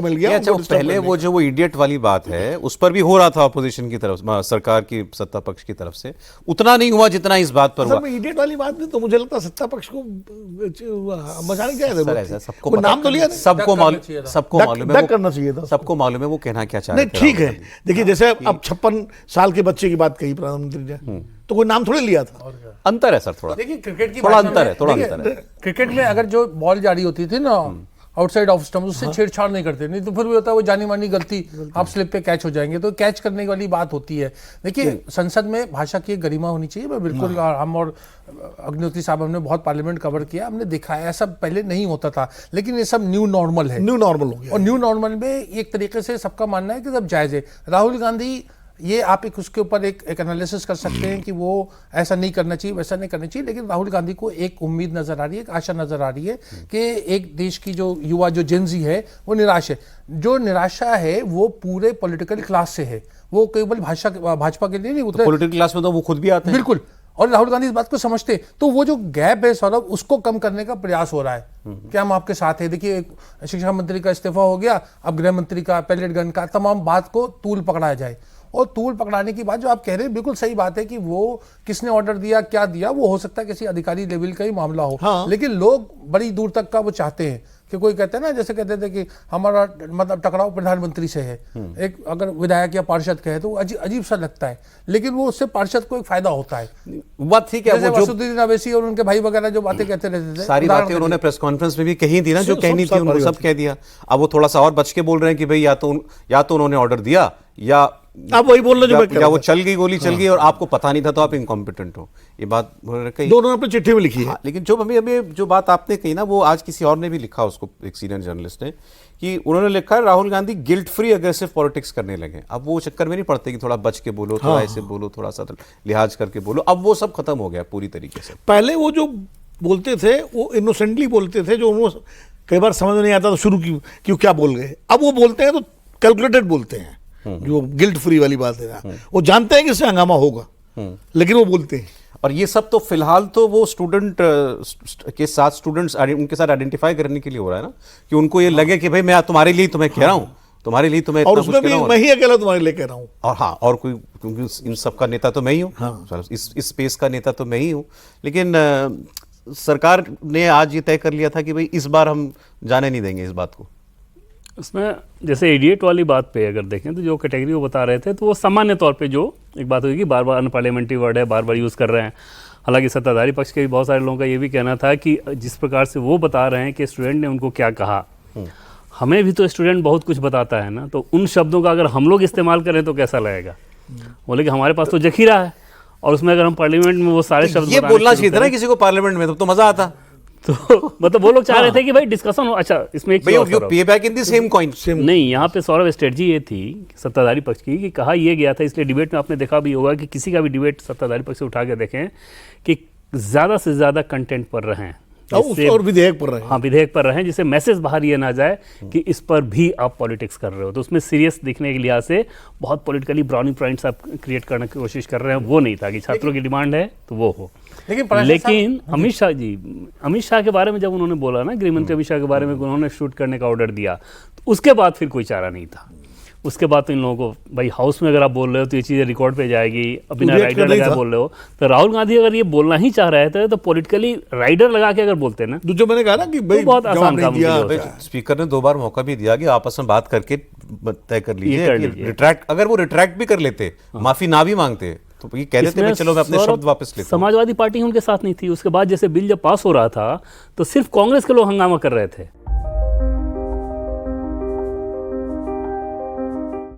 मिल गया। अच्छा, पहले वो इडियट वाली बात है उस पर भी हो रहा था अपोजिशन की तरफ, सरकार की सत्ता पक्ष की तरफ से, उतना नहीं हुआ जितना इस बात पर हुआ। इडियट वाली बात में तो मुझे लगता है सत्ता पक्ष को बचाने क्या सबको नाम तो लिया, सबको मालूम है, करना चाहिए था, सबको मालूम है वो कहना क्या चाह रहे थे। ठीक है, देखिए जैसे अब 56 साल के बच्चे की बात कही प्रधानमंत्री ने, तो कोई नाम थोड़े लिया था। अंतर है सर, थोड़ा देखिए क्रिकेट की थोड़ा अंतर है। क्रिकेट में अगर जो बॉल जारी होती थी ना आउटसाइड ऑफ स्टंप, उससे छेड़छाड़ नहीं करते, नहीं तो फिर भी होता है वो जानी मानी गलती, आप स्लिप पे कैच हो जाएंगे, तो कैच करने वाली बात होती है। देखिए संसद में भाषा की एक गरिमा होनी चाहिए, मैं बिल्कुल, हम और अग्निहोत्री साहब हमने बहुत पार्लियामेंट कवर किया, हमने देखा है ऐसा पहले नहीं होता था, लेकिन ये सब न्यू नॉर्मल है, न्यू नॉर्मल हो गया। और न्यू नॉर्मल में एक तरीके से सबका मानना है कि सब जायज़ है। राहुल गांधी, ये आप उसके ऊपर एक एनालिसिस कर सकते हैं कि वो ऐसा नहीं करना चाहिए, वैसा नहीं करना चाहिए, लेकिन राहुल गांधी को एक उम्मीद नजर आ रही है, एक आशा नजर आ रही है कि एक देश की जो युवा, जो जेनजी है, वो निराश है। जो निराशा है वो पूरे पॉलिटिकल क्लास से है, वो केवल भाजपा के लिए नहीं, तो पॉलिटिकल क्लास में तो वो खुद भी आते हैं, बिल्कुल, और राहुल गांधी इस बात को समझते। तो वो जो गैप है सौरभ, उसको कम करने का प्रयास हो रहा है कि हम आपके साथ हैं। देखिए शिक्षा मंत्री का इस्तीफा हो गया, अब गृह मंत्री का, पैलेट गन का, तमाम बात को तूल पकड़ाया जाए। और तूल पकड़ाने की बात जो आप कह रहे हैं बिल्कुल सही बात है कि वो किसने ऑर्डर दिया, क्या दिया, वो हो सकता है किसी अधिकारी लेवल का ही मामला हो। हाँ। लेकिन लोग बड़ी दूर तक का वो चाहते हैं कि कोई कहते हैं ना, जैसे कहते थे कि हमारा मतलब टकराव प्रधानमंत्री से है, एक अगर विधायक या पार्षद कहे तो अजीब सा लगता है, लेकिन वो उससे पार्षद को एक फायदा होता है। बात ठीक है, वो वसुद्दीन अवैसी और उनके भाई वगैरह जो बातें कहते रहते थे, सारी बातें उन्होंने प्रेस कॉन्फ्रेंस में भी कही थी ना, जो कहनी थी उन्होंने सब कह दिया। अब वो थोड़ा सा और बच के बोल रहे हैं कि भाई या तो उन्होंने ऑर्डर दिया, या आप वही बोल रहे या वो चल गई, गोली चल गई और आपको पता नहीं था तो आप इनकॉम्पिटेंट हो, ये बात कही दोनों ने अपनी चिट्ठी में लिखी है। लेकिन जो अभी जो बात आपने कही ना, वो आज किसी और ने भी लिखा, उसको एक सीनियर जर्नलिस्ट ने, कि उन्होंने लिखा है Rahul Gandhi guilt free aggressive politics करने लगे। अब वो चक्कर में नहीं पड़ते कि थोड़ा बच के बोलो, थोड़ा ऐसे बोलो, थोड़ा सा लिहाज करके बोलो, अब वो सब खत्म हो गया पूरी तरीके से। पहले वो जो बोलते थे वो इनोसेंटली बोलते थे, जो उनको कई बार समझ में नहीं आता तो शुरू क्यों क्या बोल गए। अब वो बोलते हैं तो कैलकुलेटेड बोलते हैं, जो गिल्ट फ्री वाली बात है ना, वो जानते हैं कि इससे हंगामा होगा, लेकिन वो बोलते हैं। और ये सब तो फिलहाल तो वो स्टूडेंट के साथ, स्टूडेंट्स उनके साथ आइडेंटिफाई करने के लिए हो रहा है ना, कि उनको ये लगे कि भाई मैं तुम्हारे लिए तुम्हें कह रहा हूँ, तुम्हारे लिए तुम्हें, और उसमें भी मैं ही अकेला तुम्हारे लिए कह रहा हूँ, और हाँ, और कोई, क्योंकि इन सब का नेता तो मैं ही हूँ, हाँ। इस स्पेस का नेता तो मैं ही हूँ। लेकिन सरकार ने आज ये तय कर लिया था कि भाई इस बार हम जाने नहीं देंगे इस बात को। उसमें जैसे इडियट वाली बात पे अगर देखें तो जो कैटेगरी वो बता रहे थे, तो वो सामान्य तौर पे जो एक बात होगी कि बार बार अनपार्लियामेंट्री वर्ड है, बार बार यूज़ कर रहे हैं। हालांकि सत्ताधारी पक्ष के भी बहुत सारे लोगों का ये भी कहना था कि जिस प्रकार से वो बता रहे हैं कि स्टूडेंट ने उनको क्या कहा, हमें भी तो स्टूडेंट बहुत कुछ बताता है ना, तो उन शब्दों का अगर हम लोग इस्तेमाल करें तो कैसा लगेगा। बोले कि हमारे पास तो जखीरा है, और उसमें अगर हम पार्लियामेंट में वो सारे शब्द ये बोलना चाहिए था ना किसी को पार्लियामेंट में, तो मजा आता। तो मतलब वो लोग चाह रहे थे कि भाई डिस्कशन हो। अच्छा, इसमें एक पे back in the same coin नहीं, यहाँ पे सौरभ स्ट्रेटजी ये थी सत्ताधारी पक्ष की कि कहा ये गया था, इसलिए डिबेट में आपने देखा भी होगा कि किसी का भी डिबेट सत्ताधारी पक्ष से उठा के देखें कि ज़्यादा से ज़्यादा कंटेंट पर रहें और विधेयक पर रहे, हाँ विधेयक पर रहें, जिससे मैसेज बाहर ये ना जाए कि इस पर भी आप पॉलिटिक्स कर रहे हो। तो उसमें सीरियस दिखने के लिहाज से बहुत पॉलिटिकली ब्राउनी पॉइंट्स आप क्रिएट करने की कोशिश कर रहे हैं, वो नहीं था कि छात्रों की डिमांड है तो वो हो। लेकिन अमित शाह के बारे में जब उन्होंने बोला ना, गृह मंत्री अमित शाह के बारे में उन्होंने शूट करने का ऑर्डर दिया, तो उसके बाद फिर कोई चारा नहीं था। उसके बाद तो इन लोगों को भाई हाउस में अगर आप बोल रहे हो तो ये चीज़ें रिकॉर्ड पे जाएगी, बिना राइडर लगा बोल रहे हो। तो राहुल गांधी अगर ये बोलना ही चाह रहे थे तो पॉलिटिकली राइडर लगा के अगर बोलते ना, जो मैंने कहा ना कि भाई बहुत आसान काम दिया। स्पीकर ने 2 बार मौका भी दिया कि आपस में बात करके तय कर लीजिए, रिट्रैक्ट, अगर वो रिट्रैक्ट भी कर लेते, माफी ना भी मांगते, तो ये कह देते मैं चलो मैं अपने शब्द वापस लेता हूं। समाजवादी पार्टी उनके साथ नहीं थी। उसके बाद जैसे बिल जब पास हो रहा था तो सिर्फ कांग्रेस के लोग हंगामा कर रहे थे